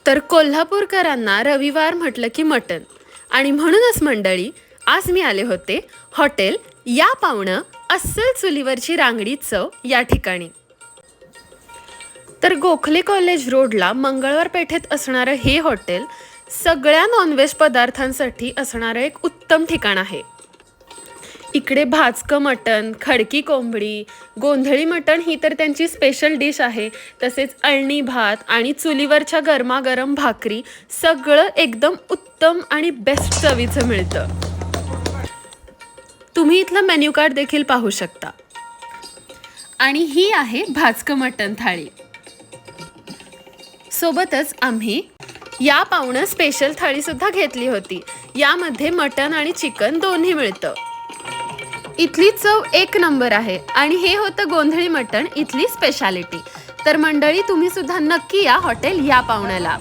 तर कोल्हापूरकरांना रविवार म्हटलं की मटण आणि म्हणूनच मंडळी आज मी आले होते हॉटेल या पावणं अस्सल चुलीवरची रांगडी चव या ठिकाणी. तर गोखले कॉलेज रोडला मंगळवार पेठेत असणारं हे हॉटेल सगळ्या नॉनव्हेज पदार्थांसाठी असणारं एक उत्तम ठिकाण आहे. इकडे भाजकं मटण, खडकी कोंबडी, गोंधळी मटण ही तर त्यांची स्पेशल डिश आहे. तसेच अळणी भात आणि चुलीवरच्या गरमागरम भाकरी सगळं एकदम उत्तम आणि बेस्ट चवीचं मिळतं. तुम्ही इथलं मेन्यू कार्ड देखील पाहू शकता. आणि ही आहे भाजकं मटण थाळी. सोबतच आम्ही या पावणं स्पेशल थाळी सुद्धा घेतली होती. यामध्ये मटण आणि चिकन दोन्ही मिळतं. इथली चव एक नंबर आहे आणि हे होतं गोंधळी मटण इथली स्पेशालिटी. तर मंडळी तुम्ही सुद्धा नक्की या हॉटेल या पावण्याला.